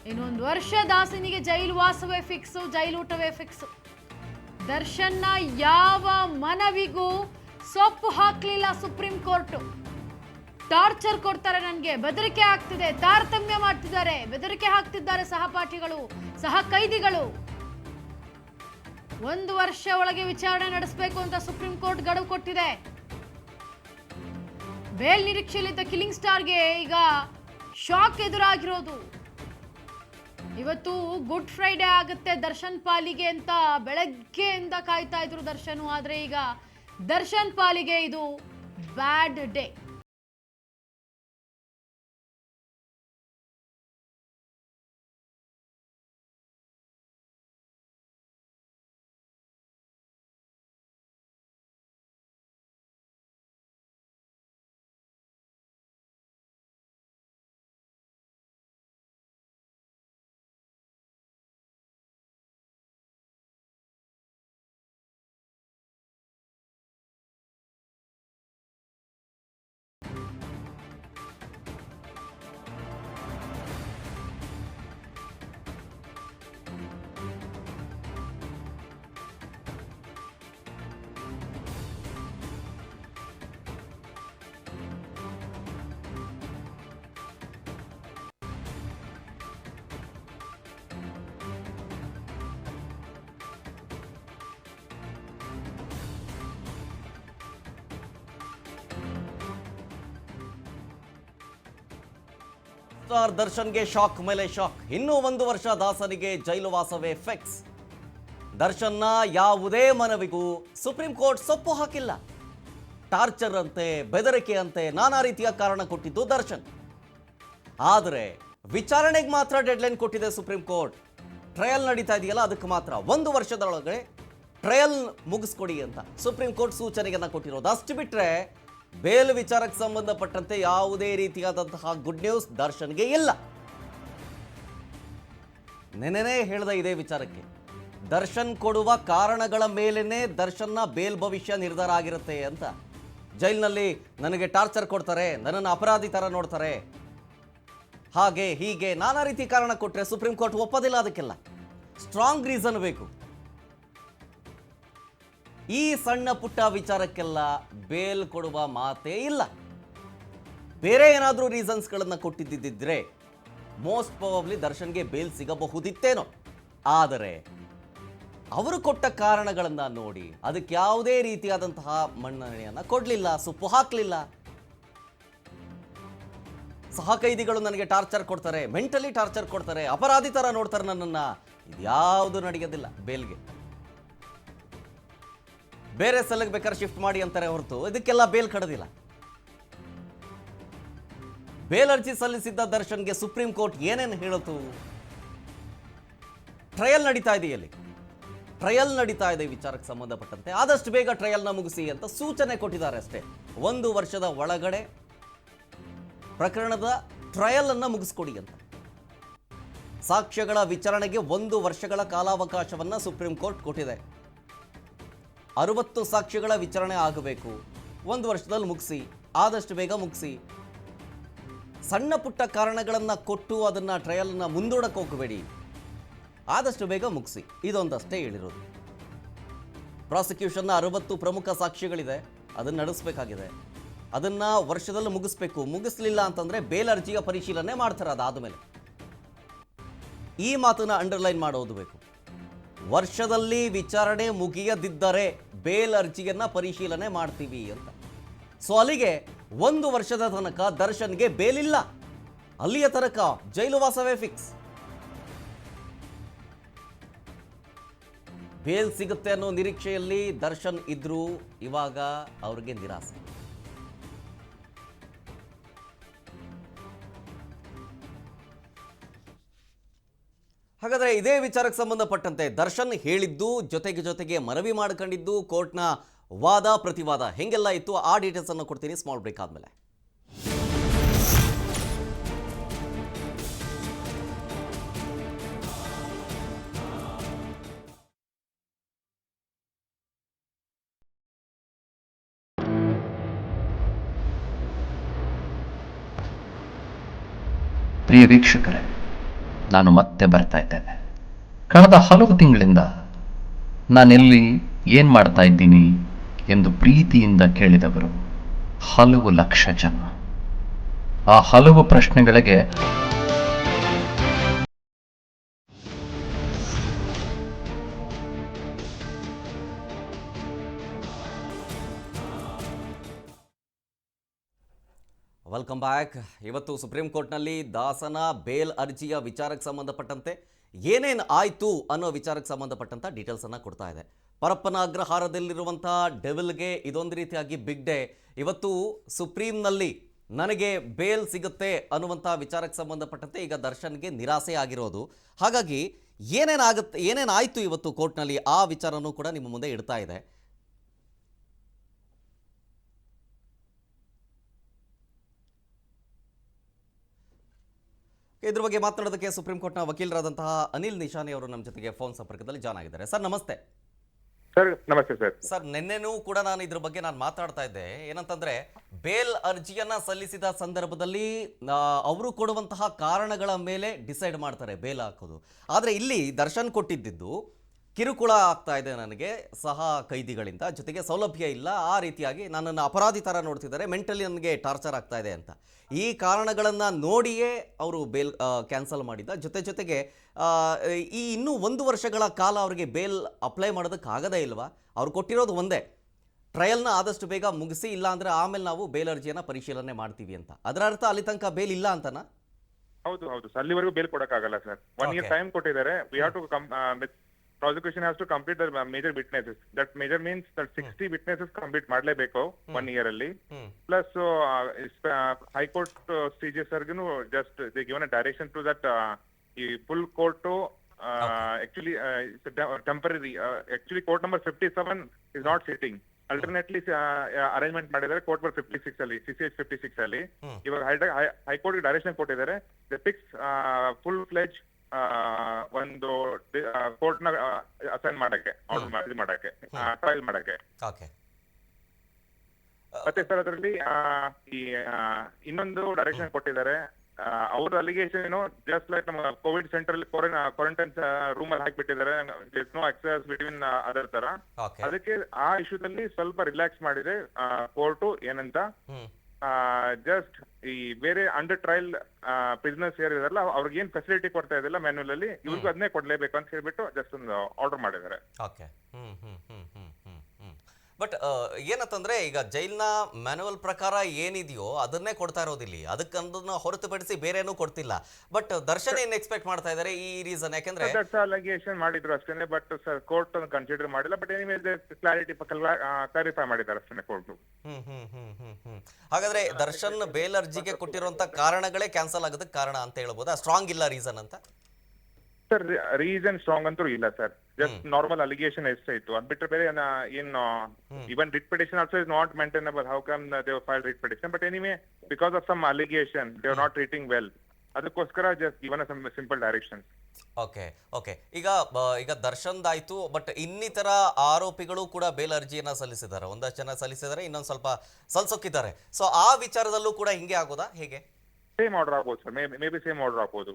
ಇನ್ನೊಂದು ವರ್ಷ ದಾಸನಿಗೆ ಜೈಲು ವಾಸವೇ fix, ಜೈಲೂಟವೇ fix. ದರ್ಶನ್ನ ಯಾವ ಮನವಿಗೂ ಸೊಪ್ಪು ಹಾಕಲಿಲ್ಲ ಸುಪ್ರೀಂ ಕೋರ್ಟ್. ಟಾರ್ಚರ್ ಕೊಡ್ತಾರೆ, ನನಗೆ ಬೆದರಿಕೆ ಆಗ್ತಿದೆ, ತಾರತಮ್ಯ ಮಾಡ್ತಿದ್ದಾರೆ, ಬೆದರಿಕೆ ಹಾಕ್ತಿದ್ದಾರೆ ಸಹಪಾಠಿಗಳು, ಸಹ ಕೈದಿಗಳು. 1 ವರ್ಷ ಒಳಗೆ ವಿಚಾರಣೆ ನಡೆಸಬೇಕು ಅಂತ ಸುಪ್ರೀಂ ಕೋರ್ಟ್ ಗಡುವು ಕೊಟ್ಟಿದೆ. ಬೇಲ್ ನಿರೀಕ್ಷೆಯಲ್ಲಿದ್ದ ಕಿಲ್ಲಿಂಗ್ ಸ್ಟಾರ್ಗೆ ಈಗ ಶಾಕ್ ಎದುರಾಗಿರೋದು. ಇವತ್ತು ಗುಡ್ ಫ್ರೈಡೆ ಆಗುತ್ತೆ ದರ್ಶನ್ ಪಾಲಿಗೆ ಅಂತ ಬೆಳಗ್ಗೆಯಿಂದ ಕಾಯ್ತಾ ಇದ್ರು ದರ್ಶನ್. ಆದ್ರೆ ಈಗ ದರ್ಶನ್ ಪಾಲಿಗೆ ಇದು ಬ್ಯಾಡ್ ಡೇ. ಸ್ಟಾರ್ ದರ್ಶನ್ಗೆ ಶಾಕ್ ಮೇಲೆ ಶಾಕ್. ಇನ್ನೂ 1 ವರ್ಷ ದಾಸನಿಗೆ ಜೈಲು ವಾಸವೇ ಫಿಕ್ಸ್. ದರ್ಶನ್ನ ಯಾವುದೇ ಮನವಿಗೂ ಸುಪ್ರೀಂ ಕೋರ್ಟ್ ಸೊಪ್ಪು ಹಾಕಿಲ್ಲ. ಟಾರ್ಚರ್ ಅಂತೆ, ಬೆದರಿಕೆ ಅಂತೆ ನಾನಾ ರೀತಿಯ ಕಾರಣ ಕೊಟ್ಟಿದ್ದು ದರ್ಶನ್. ಆದರೆ ವಿಚಾರಣೆಗೆ ಮಾತ್ರ ಡೆಡ್ಲೈನ್ ಕೊಟ್ಟಿದೆ ಸುಪ್ರೀಂ ಕೋರ್ಟ್. ಟ್ರಯಲ್ ನಡೀತಾ ಇದೆಯಲ್ಲ, ಅದಕ್ಕೆ ಮಾತ್ರ 1 ವರ್ಷದೊಳಗೆ ಟ್ರಯಲ್ ಮುಗಿಸ್ಕೊಡಿ ಅಂತ ಸುಪ್ರೀಂ ಕೋರ್ಟ್ ಸೂಚನೆಯನ್ನ ಕೊಟ್ಟಿರೋದು. ಅಷ್ಟು ಬಿಟ್ಟರೆ ಬೇಲ್ ವಿಚಾರಕ್ಕೆ ಸಂಬಂಧಪಟ್ಟಂತೆ ಯಾವುದೇ ರೀತಿಯಾದಂತಹ ಗುಡ್ ನ್ಯೂಸ್ ದರ್ಶನ್ಗೆ ಇಲ್ಲ. ನೆನೆನೇ ಹೇಳ್ದ ಇದೇ ವಿಚಾರಕ್ಕೆ, ದರ್ಶನ್ ಕೊಡುವ ಕಾರಣಗಳ ಮೇಲೇನೆ ದರ್ಶನ್ನ ಬೇಲ್ ಭವಿಷ್ಯ ನಿರ್ಧಾರ ಆಗಿರುತ್ತೆ ಅಂತ. ಜೈಲಿನಲ್ಲಿ ನನಗೆ ಟಾರ್ಚರ್ ಕೊಡ್ತಾರೆ, ನನ್ನನ್ನು ಅಪರಾಧಿ ಥರ ನೋಡ್ತಾರೆ, ಹಾಗೆ ಹೀಗೆ ನಾನಾ ರೀತಿ ಕಾರಣ ಕೊಟ್ಟರೆ ಸುಪ್ರೀಂ ಕೋರ್ಟ್ ಒಪ್ಪೋದಿಲ್ಲ. ಅದಕ್ಕೆಲ್ಲ ಸ್ಟ್ರಾಂಗ್ ರೀಸನ್ ಬೇಕು. ಈ ಸಣ್ಣ ಪುಟ್ಟ ವಿಚಾರಕ್ಕೆಲ್ಲ ಬೇಲ್ ಕೊಡುವ ಮಾತೇ ಇಲ್ಲ. ಬೇರೆ ಏನಾದರೂ ರೀಸನ್ಸ್ಗಳನ್ನು ಕೊಟ್ಟಿದ್ದಿದ್ರೆ ಮೋಸ್ಟ್ ಪ್ರಾಬಬ್ಲಿ ದರ್ಶನ್ಗೆ ಬೇಲ್ ಸಿಗಬಹುದಿತ್ತೇನೋ. ಆದರೆ ಅವರು ಕೊಟ್ಟ ಕಾರಣಗಳನ್ನು ನೋಡಿ ಅದಕ್ಕೆ ಯಾವುದೇ ರೀತಿಯಾದಂತಹ ಮನ್ನಣೆಯನ್ನು ಕೊಡಲಿಲ್ಲ, ಸೊಪ್ಪು ಹಾಕಲಿಲ್ಲ. ಸಹ ಕೈದಿಗಳು ನನಗೆ ಟಾರ್ಚರ್ ಕೊಡ್ತಾರೆ, ಮೆಂಟಲಿ ಟಾರ್ಚರ್ ಕೊಡ್ತಾರೆ, ಅಪರಾಧಿ ಥರ ನೋಡ್ತಾರೆ ನನ್ನನ್ನು, ಇದ್ಯಾವುದು ನಡೆಯೋದಿಲ್ಲ ಬೇಲ್ಗೆ. ಬೇರೆ ಸೆಲ್ಗೆ ಬೇಕಾದ್ರೆ ಶಿಫ್ಟ್ ಮಾಡಿ ಅಂತಾರೆ ಹೊರತು ಇದಕ್ಕೆಲ್ಲ ಬೇಲ್ ಕಡದಿಲ್ಲ. ಬೇಲ್ ಅರ್ಜಿ ಸಲ್ಲಿಸಿದ್ದ ದರ್ಶನ್ಗೆ ಸುಪ್ರೀಂ ಕೋರ್ಟ್ ಏನೇನು ಹೇಳಿತು? ಟ್ರಯಲ್ ನಡೀತಾ ಇದೆಯಲ್ಲಿ, ಟ್ರಯಲ್ ನಡೀತಾ ಇದೆ ವಿಚಾರಕ್ಕೆ ಸಂಬಂಧಪಟ್ಟಂತೆ, ಆದಷ್ಟು ಬೇಗ ಟ್ರಯಲ್ನ ಮುಗಿಸಿ ಅಂತ ಸೂಚನೆ ಕೊಟ್ಟಿದ್ದಾರೆ ಅಷ್ಟೇ. 1 ವರ್ಷದ ಒಳಗಡೆ ಪ್ರಕರಣದ ಟ್ರಯಲ್ ಅನ್ನು ಮುಗಿಸ್ಕೊಡಿ ಅಂತ. ಸಾಕ್ಷ್ಯಗಳ ವಿಚಾರಣೆಗೆ 1 ವರ್ಷಗಳ ಕಾಲಾವಕಾಶವನ್ನು ಸುಪ್ರೀಂ ಕೋರ್ಟ್ ಕೊಟ್ಟಿದೆ. 60 ಸಾಕ್ಷ್ಯಗಳ ವಿಚಾರಣೆ ಆಗಬೇಕು, 1 ವರ್ಷದಲ್ಲಿ ಮುಗಿಸಿ, ಆದಷ್ಟು ಬೇಗ ಮುಗಿಸಿ. ಸಣ್ಣ ಪುಟ್ಟ ಕಾರಣಗಳನ್ನು ಕೊಟ್ಟು ಅದನ್ನು ಟ್ರಯಲ್ನ ಮುಂದೂಡಕ್ಕೆ ಹೋಗಬೇಡಿ, ಆದಷ್ಟು ಬೇಗ ಮುಗಿಸಿ, ಇದೊಂದಷ್ಟೇ ಹೇಳಿರೋದು. ಪ್ರಾಸಿಕ್ಯೂಷನ್ನ 60 ಪ್ರಮುಖ ಸಾಕ್ಷ್ಯಗಳಿದೆ, ಅದನ್ನು ನಡೆಸಬೇಕಾಗಿದೆ, ಅದನ್ನು ವರ್ಷದಲ್ಲಿ ಮುಗಿಸ್ಬೇಕು. ಮುಗಿಸ್ಲಿಲ್ಲ ಅಂತಂದರೆ ಬೇಲ್ ಅರ್ಜಿಯ ಪರಿಶೀಲನೆ ಮಾಡ್ತಾರೆ. ಅದಾದಮೇಲೆ ಈ ಮಾತನ್ನು ಅಂಡರ್ಲೈನ್ ಮಾಡೋದು ಬೇಕು. ವರ್ಷದಲ್ಲಿ ವಿಚಾರಣೆ ಮುಗಿಯದಿದ್ದರೆ ಬೇಲ್ ಅರ್ಜಿಯನ್ನು ಪರಿಶೀಲನೆ ಮಾಡ್ತೀವಿ ಅಂತ. ಸೊ ಅಲ್ಲಿಗೆ 1 ವರ್ಷದ ತನಕ ದರ್ಶನ್ಗೆ ಬೇಲಿಲ್ಲ, ಅಲ್ಲಿಯ ತನಕ ಜೈಲು ವಾಸವೇ ಫಿಕ್ಸ್. ಬೇಲ್ ಸಿಗುತ್ತೆ ಅನ್ನೋ ನಿರೀಕ್ಷೆಯಲ್ಲಿ ದರ್ಶನ್ ಇದ್ರು, ಇವಾಗ ಅವ್ರಿಗೆ ನಿರಾಸೆ. ಹಾಗಾದರೆ ಇದೇ ವಿಚಾರಕ್ಕೆ ಸಂಬಂಧಪಟ್ಟಂತೆ ದರ್ಶನ್ ಹೇಳಿದ್ದು ಜೊತೆಗೆ ಮನವಿ ಮಾಡ್ಕೊಂಡಿದ್ದು, ಕೋರ್ಟ್ನ ವಾದ ಪ್ರತಿವಾದ ಹೆಂಗೆಲ್ಲ ಇತ್ತು, ಆ ಡೀಟೇಲ್ಸ್ ಅನ್ನು ಕೊಡ್ತೀನಿ ಸ್ಮಾಲ್ ಬ್ರೇಕ್ ಆದಮೇಲೆ. ಪ್ರಿಯ ವೀಕ್ಷಕರೇ, ನಾನು ಮತ್ತೆ ಬರ್ತಾ ಇದ್ದೇನೆ. ಕಳೆದ ಹಲವು ತಿಂಗಳಿಂದ ನಾನೆಲ್ಲಿ ಏನು ಮಾಡ್ತಾ ಇದ್ದೀನಿ ಎಂದು ಪ್ರೀತಿಯಿಂದ ಕೇಳಿದವರು ಹಲವು ಲಕ್ಷ ಜನ. ಆ ಹಲವು ಪ್ರಶ್ನೆಗಳಿಗೆ ವೆಲ್ಕಮ್ ಬ್ಯಾಕ್. ಇವತ್ತು ಸುಪ್ರೀಂ ಕೋರ್ಟ್ನಲ್ಲಿ ದಾಸನ ಬೇಲ್ ಅರ್ಜಿಯ ವಿಚಾರಕ್ಕೆ ಸಂಬಂಧಪಟ್ಟಂತೆ ಏನೇನು ಆಯಿತು ಅನ್ನೋ ವಿಚಾರಕ್ಕೆ ಸಂಬಂಧಪಟ್ಟಂಥ ಡೀಟೇಲ್ಸನ್ನು ಕೊಡ್ತಾ ಇದೆ. ಪರಪ್ಪನ ಅಗ್ರಹಾರದಲ್ಲಿರುವಂಥ ಡೆವಿಲ್ಗೆ ಇದೊಂದು ರೀತಿಯಾಗಿ ಬಿಗ್ ಡೇ. ಇವತ್ತು ಸುಪ್ರೀಂನಲ್ಲಿ ನನಗೆ ಬೇಲ್ ಸಿಗುತ್ತೆ ಅನ್ನುವಂಥ ವಿಚಾರಕ್ಕೆ ಸಂಬಂಧಪಟ್ಟಂತೆ ಈಗ ದರ್ಶನ್ಗೆ ನಿರಾಸೆ ಆಗಿರೋದು. ಹಾಗಾಗಿ ಏನೇನಾಯಿತು ಇವತ್ತು ಕೋರ್ಟ್ನಲ್ಲಿ ಆ ವಿಚಾರನೂ ಕೂಡ ನಿಮ್ಮ ಮುಂದೆ ಇಡ್ತಾ ಇದೆ. ಇದ್ರ ಬಗ್ಗೆ ಮಾತನಾಡೋದಕ್ಕೆ ಸುಪ್ರೀಂ ಕೋರ್ಟ್ನ ವಕೀಲರಾದಂತಹ ಅನಿಲ್ ನಿಶಾನಿ ಅವರು ನಮ್ಮ ಜೊತೆಗೆ ಫೋನ್ ಸಂಪರ್ಕದಲ್ಲಿ ಜಾಯ್ನ್ ಆಗಿದ್ದಾರೆ. ಸರ್ ನಮಸ್ತೆ. ಸರ್ ನಮಸ್ತೆ ಸರ್. ಸರ್ ನಿನ್ನೆನೂ ಕೂಡ ನಾನು ಇದ್ರ ಬಗ್ಗೆ ಮಾತಾಡ್ತಾ ಇದ್ದೆ. ಏನಂತಂದ್ರೆ ಬೇಲ್ ಅರ್ಜಿಯನ್ನ ಸಲ್ಲಿಸಿದ ಸಂದರ್ಭದಲ್ಲಿ ಅವರು ಕೊಡುವಂತಹ ಕಾರಣಗಳ ಮೇಲೆ ಡಿಸೈಡ್ ಮಾಡ್ತಾರೆ ಬೇಲ್ ಹಾಕೋದು. ಆದರೆ ಇಲ್ಲಿ ದರ್ಶನ್ ಕೊಟ್ಟಿದ್ದು ಕಿರುಕುಳ ಆಗ್ತಾ ಇದೆ ನನಗೆ ಸಹ ಕೈದಿಗಳಿಂದ, ಜೊತೆಗೆ ಸೌಲಭ್ಯ ಇಲ್ಲ, ಆ ರೀತಿಯಾಗಿ ನನ್ನನ್ನು ಅಪರಾಧಿ ಥರ ನೋಡ್ತಿದ್ದಾರೆ, ಮೆಂಟಲಿ ನನಗೆ ಟಾರ್ಚರ್ ಆಗ್ತಾ ಇದೆ ಅಂತ ಈ ಕಾರಣಗಳನ್ನು ನೋಡಿಯೇ ಅವರು ಬೇಲ್ ಕ್ಯಾನ್ಸಲ್ ಮಾಡಿದ್ದ. ಜೊತೆಗೆ ಈ ಇನ್ನೂ 1 ವರ್ಷಗಳ ಕಾಲ ಅವರಿಗೆ ಬೇಲ್ ಅಪ್ಲೈ ಮಾಡೋದಕ್ಕೆ ಆಗದೇ ಇಲ್ವಾ? ಅವ್ರು ಕೊಟ್ಟಿರೋದು ಒಂದೇ, ಟ್ರಯಲ್ನ ಆದಷ್ಟು ಬೇಗ ಮುಗಿಸಿ, ಇಲ್ಲ ಅಂದರೆ ಆಮೇಲೆ ನಾವು ಬೇಲ್ ಅರ್ಜಿಯನ್ನು ಪರಿಶೀಲನೆ ಮಾಡ್ತೀವಿ ಅಂತ. ಅದರ ಅರ್ಥ ಅಲ್ಲಿ ತನಕ ಬೇಲ್ ಇಲ್ಲ ಅಂತನಾ? ಹೌದು ಸರ್, ಅಲ್ಲಿವರೆಗೂ ಬೇಲ್ ಕೊಡಕ್ಕಾಗಲ್ಲ ಸರ್. 1 year ಟೈಮ್ ಕೊಟ್ಟಿದ್ದಾರೆ. We have to prosecution has to complete the major witnesses. That major means that 60 witnesses complete ಮಾಡಲೇಬೇಕು 1 year ಅಲ್ಲಿ. Plus high court CJ ಸರ್ಗೂ just they given a direction to that ಈ full court to actually temporary actually court number 57 is not sitting. Alternately arrangement ಮಾಡಿದ್ದಾರೆ court number 56 ಅಲ್ಲಿ, CCH 56 ಅಲ್ಲಿ. ಇವಾಗ high court direction ಕೊಟ್ಟಿದ್ದಾರೆ, the fix full ಫ್ಲೆಜ್ ಒಂದು court ನ assign ಮಾಡಕ್ಕೆ, ಇದು ಮಾಡಕ್ಕೆ, ಟ್ರಯಲ್ ಮಾಡಕ್ಕೆ. ಮತ್ತೆ ಸರ್ ಅದರಲ್ಲಿ ಈ ಇನ್ನೊಂದು ಡೈರೆಕ್ಷನ್ ಕೊಟ್ಟಿದ್ದಾರೆ. ಅವ್ರ ಅಲಿಗೇಷನ್ ಏನು, ಜಸ್ಟ್ ಲೈಕ್ ನಮ್ಮ ಕೋವಿಡ್ ಸೆಂಟರ್ ಅಲ್ಲಿ ಕ್ವಾರಂಟೈನ್ ರೂಮ್ ಅಲ್ಲಿ ಹಾಕ್ಬಿಟ್ಟಿದ್ದಾರೆ, ನೋ ಆಕ್ಸೆಸ್ ಬಿಟ್ವೀನ್ ಅದರ್ ತರ. ಅದಕ್ಕೆ ಆ ಇಶ್ಯೂದಲ್ಲಿ ಸ್ವಲ್ಪ ರಿಲ್ಯಾಕ್ಸ್ ಮಾಡಿದೆ ಕೋರ್ಟು. ಏನಂತ ಜಸ್ಟ್ ಈ ಬೇರೆ ಅಂಡರ್ ಟ್ರಯಲ್ ಪ್ರಿಸನರ್ಸ್ ಏರಿದಾರಲ್ಲ ಅವ್ರಿಗೆ ಏನ್ ಫೆಸಿಲಿಟಿ ಕೊಡ್ತಾ ಇದಿಲ್ಲ ಮ್ಯಾನ್ಯುಯಲ್ ಅಲ್ಲಿ, ಇವ್ರಿಗೂ ಅದನ್ನೇ ಕೊಡ್ಲೇಬೇಕು ಅಂತ ಹೇಳ್ಬಿಟ್ಟು ಜಸ್ಟ್ ಒಂದು ಆರ್ಡರ್ ಮಾಡಿದ್ದಾರೆ. ಬಟ್ ಏನಂತಂದ್ರೆ ಈಗ ಜೈಲ್ನ ಮ್ಯಾನ್ಯುವಲ್ ಪ್ರಕಾರ ಏನಿದೆಯೋ ಅದನ್ನೇ ಕೊಡ್ತಾ ಇರೋದಿಲ್ಲ, ಅದಕ್ಕಂದನ್ನ ಹೊರತುಪಡಿಸಿ ಬೇರೆನೂ ಕೊಡ್ತಿಲ್ಲ. ಬಟ್ ದರ್ಶನ್ ಏನ್ ಎಕ್ಸ್ಪೆಕ್ಟ್ ಮಾಡ್ತಾ ಇದ್ದಾರೆ ಈ ರೀಸನ್? ಯಾಕಂದ್ರೆ ಅಲಿಗೇಷನ್ ಮಾಡಿದ್ರು ಅಷ್ಟೇ, ಬಟ್ ಸರ್ ಕೋರ್ಟ್ ಕನ್ಸಿಡರ್ ಮಾಡಿಲ್ಲ. ಬಟ್ ಎನಿವೇ ಕ್ಲಾರಿಫೈ ಮಾಡಿದ್ದಾರೆ ಅಷ್ಟೇ ಕೋರ್ಟ್. ಹಾಗಾದ್ರೆ ದರ್ಶನ್ ಬೇಲ್ ಅರ್ಜಿಗೆ ಕೊಟ್ಟಿರುವಂತ ಕಾರಣಗಳೇ ಕ್ಯಾನ್ಸಲ್ ಆಗೋದಕ್ಕೆ ಕಾರಣ ಅಂತ ಹೇಳ್ಬೋದಾ? ಸ್ಟ್ರಾಂಗ್ ಇಲ್ಲ ರೀಸನ್ ಅಂತ? ಸರ್ ರೀಸನ್ ಸ್ಟ್ರಾಂಗ್ ಅಂತೂ ಇಲ್ಲ ಸರ್, ಜಸ್ಟ್ ನಾರ್ಮಲ್ ಅಲಿಗೇಷನ್ ಎಷ್ಟಾಯ್ತು ಅದ್ ಬಿಟ್ಟರೆ ಬೇರೆ ಏನು. Even writ petition also is not maintainable. How come they file writ petition? But anyway because of some allegation they are not treating well, ಅದಕ್ಕೋಸ್ಕರ just given some simple direction. Okay ಈಗ ದರ್ಶನ್ದಾಯ್ತು, but ಇನ್ನಿತರ ಆರೋಪಿಗಳು ಕೂಡ bale ಅರ್ಜಿಯನ್ನ ಸಲ್ಲಿಸಿದ್ದಾರೆ, ಒಂದಷ್ಟು ಜನ ಸಲ್ಲಿಸಿದ್ದಾರೆ, ಇನ್ನೊಂದು ಸ್ವಲ್ಪ ಸಲ್ಸೋಕಿದ್ದಾರೆ. ಸೊ ಆ ವಿಚಾರದಲ್ಲೂ ಕೂಡ ಹಿಂಗೆ ಆಗೋದಾ, ಹೇಗೆ? ಸೇಮ್ ಆರ್ಡರ್ ಆಗ್ಬೋದು sir, may be same order ಆಗ್ಬೋದು.